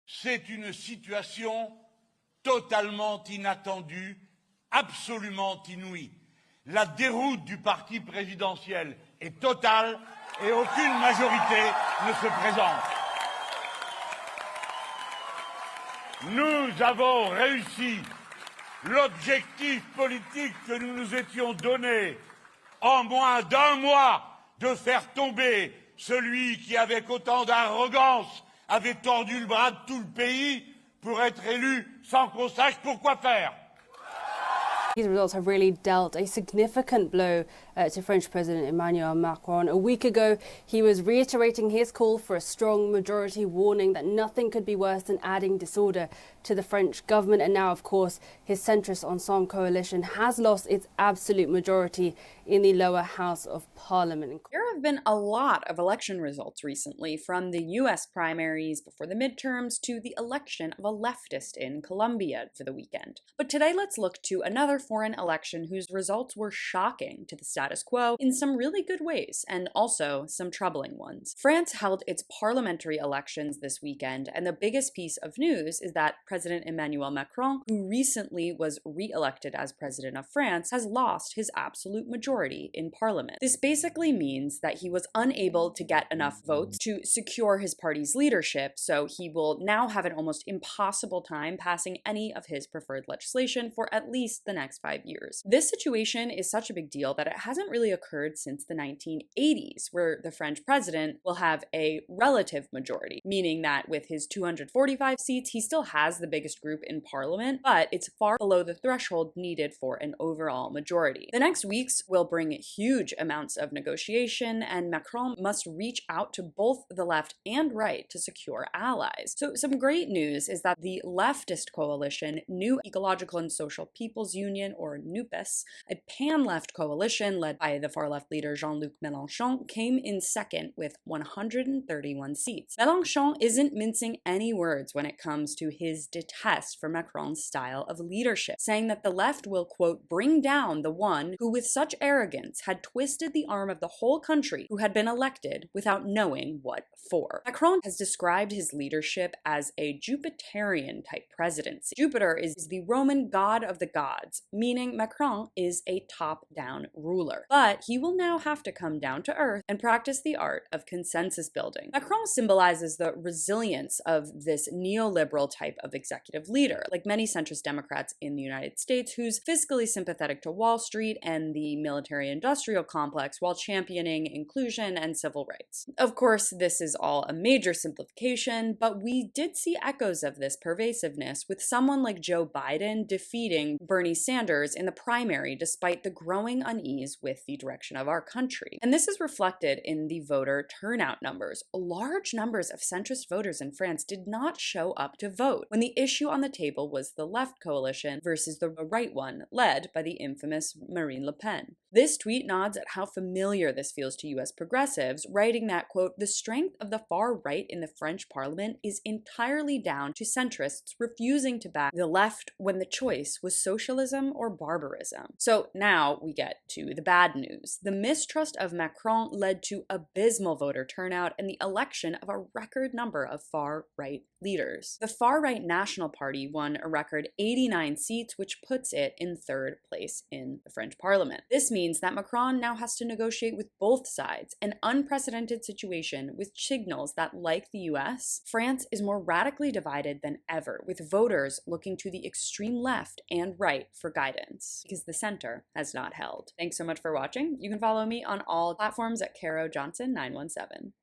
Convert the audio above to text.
C'est une situation totalement inattendue, absolument inouïe. La déroute du parti présidentiel est totale et aucune majorité ne se présente. Nous avons réussi l'objectif politique que nous nous étions donné en moins d'un mois de faire tomber celui qui, avec autant d'arrogance, avait tordu le bras de tout le pays pour être élu sans qu'on sache pourquoi faire. These results have really dealt a significant blow to French President Emmanuel Macron. A week ago, he was reiterating his call for a strong majority, warning that nothing could be worse than adding disorder to the French government. And now, of course, his centrist Ensemble coalition has lost its absolute majority in the lower house of parliament. There have been a lot of election results recently, from the US primaries before the midterms to the election of a leftist in Colombia for the weekend. But today, let's look to another foreign election whose results were shocking to the status quo in some really good ways, and also some troubling ones. France held its parliamentary elections this weekend, and the biggest piece of news is that President Emmanuel Macron, who recently was re-elected as president of France, has lost his absolute majority in parliament. This basically means that he was unable to get enough votes to secure his party's leadership, so he will now have an almost impossible time passing any of his preferred legislation for at least the next 5 years. This situation is such a big deal that it hasn't really occurred since the 1980s, where the French president will have a relative majority, meaning that with his 245 seats, he still has the biggest group in parliament, but it's far below the threshold needed for an overall majority. The next weeks will bring huge amounts of negotiation, and Macron must reach out to both the left and right to secure allies. So some great news is that the leftist coalition, New Ecological and Social People's Union, or NUPES, a pan-left coalition led by the far-left leader Jean-Luc Mélenchon, came in second with 131 seats. Mélenchon isn't mincing any words when it comes to his detest for Macron's style of leadership, saying that the left will, quote, bring down the one who with such arrogance had twisted the arm of the whole country, who had been elected without knowing what for. Macron has described his leadership as a Jupiterian-type presidency. Jupiter is the Roman god of the gods, meaning Macron is a top-down ruler. But he will now have to come down to earth and practice the art of consensus building. Macron symbolizes the resilience of this neoliberal type of executive leader, like many centrist Democrats in the United States, who's fiscally sympathetic to Wall Street and the military-industrial complex while championing inclusion and civil rights. Of course, this is all a major simplification, but we did see echoes of this pervasiveness with someone like Joe Biden defeating Bernie Sanders in the primary despite the growing unease with the direction of our country. And this is reflected in the voter turnout numbers. Large numbers of centrist voters in France did not show up to vote when the issue on the table was the left coalition versus the right one, led by the infamous Marine Le Pen. This tweet nods at how familiar this feels to US progressives, writing that, quote, the strength of the far right in the French parliament is entirely down to centrists refusing to back the left when the choice was socialism or barbarism. So now we get to the bad news. The mistrust of Macron led to abysmal voter turnout and the election of a record number of far-right leaders. The far-right National Party won a record 89 seats, which puts it in third place in the French parliament. This means that Macron now has to negotiate with both sides, an unprecedented situation which signals that, like the US, France is more radically divided than ever, with voters looking to the extreme left and right for guidance, because the center has not held. Thanks so much for watching. You can follow me on all platforms at Caro Johnson 917.